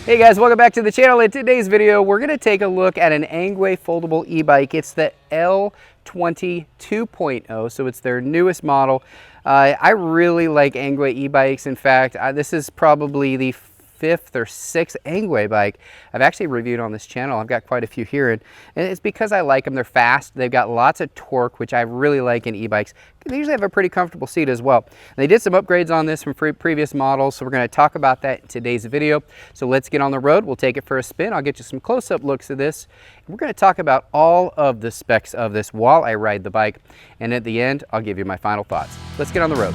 Hey guys, welcome back to the channel. In today's video, we're going to take a look at an Angway foldable e-bike. It's the L20 2.0, so it's their newest model. I really like Angway e-bikes. In fact, this is probably the fifth or sixth Angway bike I've actually reviewed on this channel. I've got quite a few here, and it's because I like them. They're fast, they've got lots of torque, which I really like in e-bikes. They usually have a pretty comfortable seat as well. They did some upgrades on this from previous models, so we're going to talk about that in today's video. So let's get on the road. We'll take it for a spin. I'll get you some close-up looks of this. We're going to talk about all of the specs of this while I ride the bike, and at the end I'll give you my final thoughts. Let's get on the road.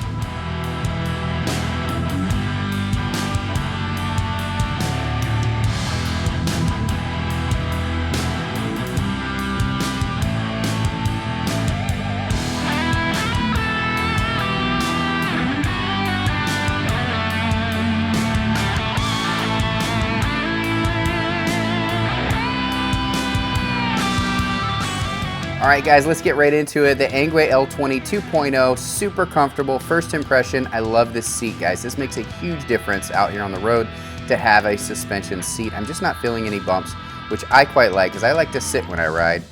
All right, guys, let's get right into it. The Angway L20 2.0, super comfortable. First impression, I love this seat, guys. This makes a huge difference out here on the road to have a suspension seat. I'm just not feeling any bumps, which I quite like because I like to sit when I ride.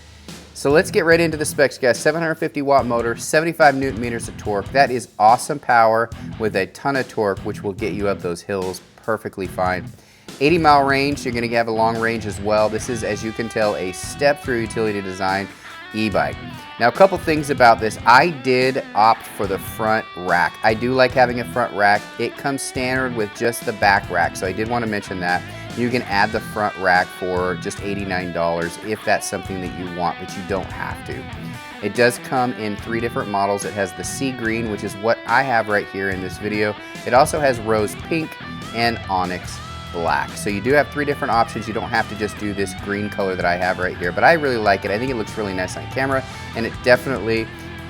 So let's get right into the specs, guys. 750 watt motor, 75 Newton meters of torque. That is awesome power with a ton of torque, which will get you up those hills perfectly fine. 80-mile range, you're gonna have a long range as well. This is, as you can tell, a step-through utility design e-bike. Now, a couple things about this. I did opt for the front rack. I do like having a front rack. It comes standard with just the back rack, so I did want to mention that. You can add the front rack for just $89 if that's something that you want, but you don't have to. It does come in 3 different models. It has the sea green, which is what I have right here in this video. It also has rose pink and onyx black. So you do have 3 different options. You don't have to just do this green color that I have right here, but I really like it. I think it looks really nice on camera, and it definitely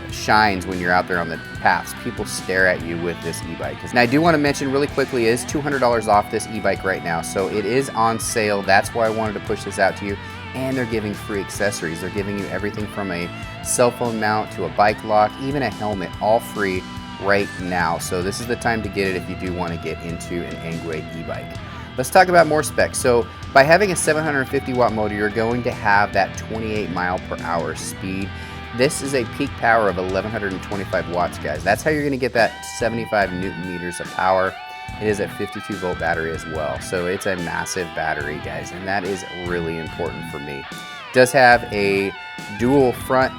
shines when you're out there on the paths. People stare at you with this e-bike. Now, I do want to mention really quickly, it is $200 off this e-bike right now, so it is on sale. That's why I wanted to push this out to you, and they're giving free accessories. They're giving you everything from a cell phone mount to a bike lock, even a helmet, all free right now. So this is the time to get it if you do want to get into an Angway e-bike. Let's talk about more specs. So by having a 750 watt motor, you're going to have that 28 mile per hour speed. This is a peak power of 1125 watts, guys. That's how you're going to get that 75 Newton meters of power. It is a 52 volt battery as well. So it's a massive battery, guys, and that is really important for me. It does have a dual front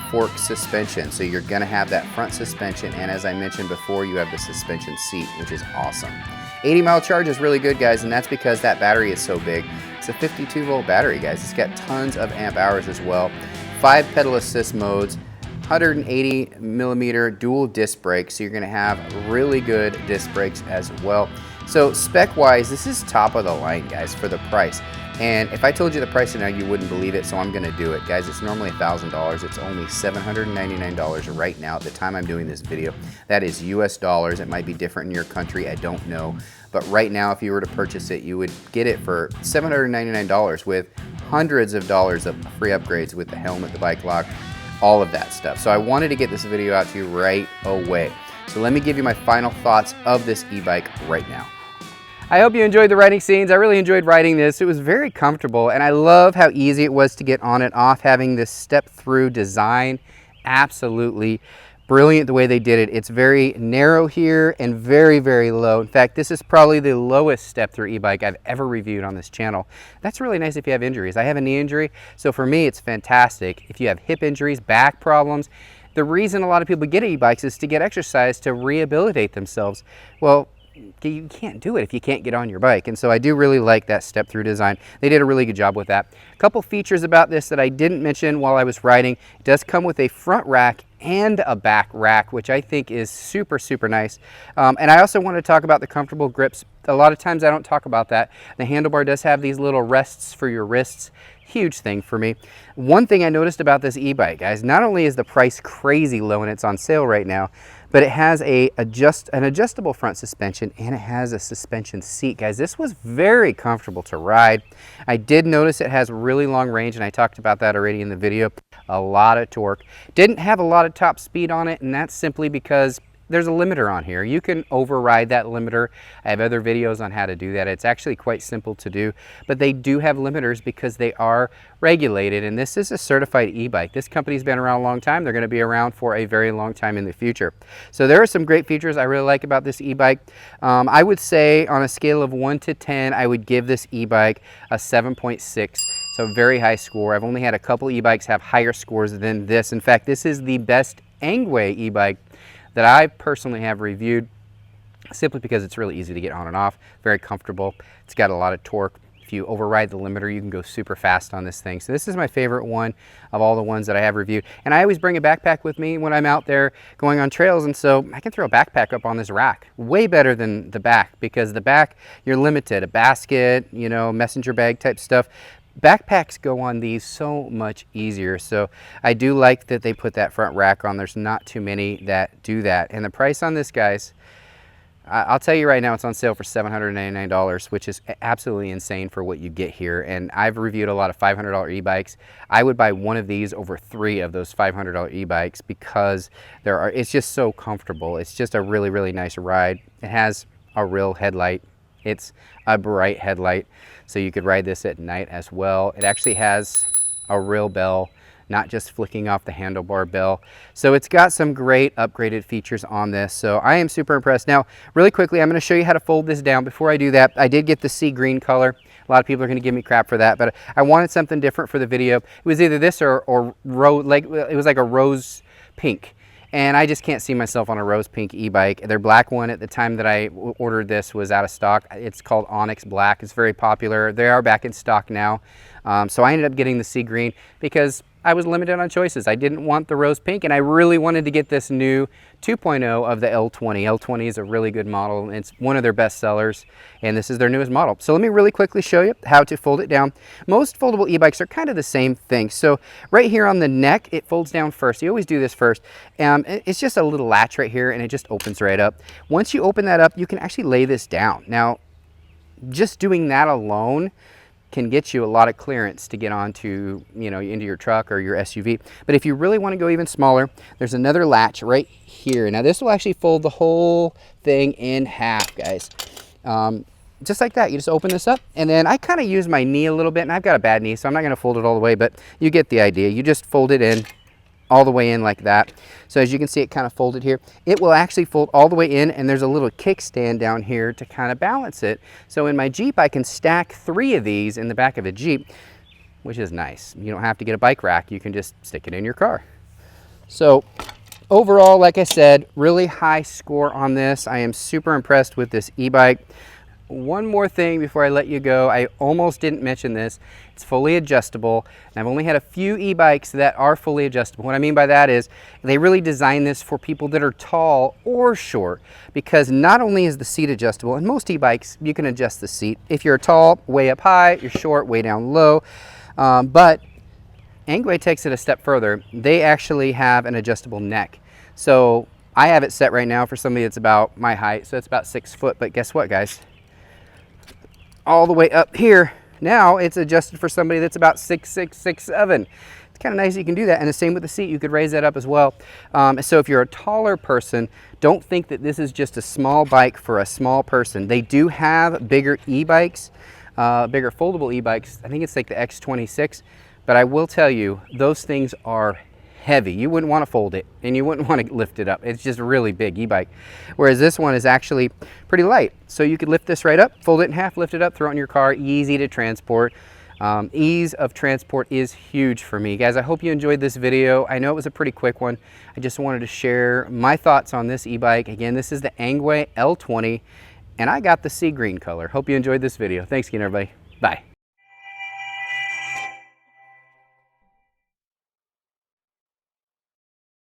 fork suspension. So you're going to have that front suspension, and as I mentioned before, you have the suspension seat, which is awesome. 80-mile charge is really good, guys, and that's because that battery is so big. It's a 52 volt battery, guys. It's got tons of amp hours as well. 5 pedal assist modes, 180 millimeter dual disc brakes, so you're gonna have really good disc brakes as well. So spec-wise, this is top of the line, guys, for the price. And if I told you the price now, you wouldn't believe it, so I'm gonna do it. Guys, it's normally $1,000. It's only $799 right now at the time I'm doing this video. That is US dollars. It might be different in your country, I don't know. But right now, if you were to purchase it, you would get it for $799 with hundreds of dollars of free upgrades with the helmet, the bike lock, all of that stuff. So I wanted to get this video out to you right away. So let me give you my final thoughts of this e-bike right now. I hope you enjoyed the riding scenes. I really enjoyed riding this. It was very comfortable, and I love how easy it was to get on and off, having this step-through design. Absolutely brilliant the way they did it. It's very narrow here and very, very low. In fact, this is probably the lowest step-through e-bike I've ever reviewed on this channel. That's really nice if you have injuries. I have a knee injury, so for me, it's fantastic. If you have hip injuries, back problems, the reason a lot of people get e-bikes is to get exercise to rehabilitate themselves. Well, you can't do it if you can't get on your bike, and so I do really like that step-through design. They did a really good job with that. A couple features about this that I didn't mention while I was riding. It does come with a front rack and a back rack, which I think is super, super nice. And I also want to talk about the comfortable grips. A lot of times I don't talk about that. The handlebar does have these little rests for your wrists. Huge thing for me. One thing I noticed about this e-bike, guys, not only is the price crazy low and it's on sale right now, but it has an adjustable front suspension, and it has a suspension seat, guys. This was very comfortable to ride. I did notice it has really long range, and I talked about that already in the video. A lot of torque. Didn't have a lot of top speed on it, and that's simply because there's a limiter on here. You can override that limiter. I have other videos on how to do that. It's actually quite simple to do, but they do have limiters because they are regulated, and this is a certified e-bike. This company's been around a long time. They're going to be around for a very long time in the future. So there are some great features I really like about this e-bike. I would say on a scale of 1 to 10, I would give this e-bike a 7.6. So very high score. I've only had a couple e-bikes have higher scores than this. In fact, this is the best Angway e-bike that I personally have reviewed, simply because it's really easy to get on and off, very comfortable. It's got a lot of torque. If you override the limiter, you can go super fast on this thing. So this is my favorite one of all the ones that I have reviewed. And I always bring a backpack with me when I'm out there going on trails, and so I can throw a backpack up on this rack. Way better than the back, because the back, you're limited. A basket, you know, messenger bag type stuff. Backpacks go on these so much easier. So I do like that they put that front rack on. There's not too many that do that. And the price on this, guys, I'll tell you right now, it's on sale for $799, which is absolutely insane for what you get here. And I've reviewed a lot of $500 e-bikes. I would buy one of these over 3 of those $500 e-bikes, because it's just so comfortable. It's just a really, really nice ride. It has a real headlight. It's a bright headlight, so you could ride this at night as well. It actually has a real bell, not just flicking off the handlebar bell. So it's got some great upgraded features on this. So I am super impressed. Now, really quickly, I'm going to show you how to fold this down. Before I do that, I did get the sea green color. A lot of people are going to give me crap for that, but I wanted something different for the video. It was either this or rose, like it was like a rose pink. And I just can't see myself on a rose pink e-bike. Their black one at the time that I ordered this was out of stock. It's called Onyx Black. It's very popular. They are back in stock now. So I ended up getting the sea green because I was limited on choices. I didn't want the rose pink, and I really wanted to get this new 2.0 of the L20. L20 is a really good model. It's one of their best sellers, and this is their newest model. So let me really quickly show you how to fold it down. Most foldable e-bikes are kind of the same thing. So right here on the neck, it folds down first. You always do this first. It's just a little latch right here, and it just opens right up. Once you open that up, you can actually lay this down. Now, just doing that alone can get you a lot of clearance to get onto, you know, into your truck or your SUV. But if you really want to go even smaller, there's another latch right here. Now this will actually fold the whole thing in half, guys. Just like that. You just open this up, and then I kind of use my knee a little bit, and I've got a bad knee, so I'm not going to fold it all the way, but you get the idea. You just fold it in all the way in like that. So as you can see, it kind of folded here. It will actually fold all the way in, and there's a little kickstand down here to kind of balance it. So in my Jeep, I can stack 3 of these in the back of a Jeep, which is nice. You don't have to get a bike rack. You can just stick it in your car. So overall, like I said, really high score on this. I am super impressed with this e-bike. One more thing before I let you go. I almost didn't mention this. It's fully adjustable, and I've only had a few e-bikes that are fully adjustable. What I mean by that is they really designed this for people that are tall or short, because not only is the seat adjustable, and most e-bikes you can adjust the seat. If you're tall, way up high, you're short, way down low. But Angway takes it a step further. They actually have an adjustable neck. So I have it set right now for somebody that's about my height, so it's about 6 foot. But guess what, guys? All the way up here, now it's adjusted for somebody that's about 6'6", 6'7". It's kind of nice that you can do that, and the same with the seat. You could raise that up as well. So if you're a taller person, don't think that this is just a small bike for a small person. They do have bigger e-bikes, bigger foldable e-bikes. I think it's like the X26, but I will tell you, those things are heavy. You wouldn't want to fold it, and you wouldn't want to lift it up. It's just a really big e-bike, whereas this one is actually pretty light. So you could lift this right up, fold it in half, lift it up, throw it in your car. Easy to transport. Ease of transport is huge for me. Guys, I hope you enjoyed this video. I know it was a pretty quick one. I just wanted to share my thoughts on this e-bike. Again, this is the Angway L20, and I got the sea green color. Hope you enjoyed this video. Thanks again, everybody. Bye.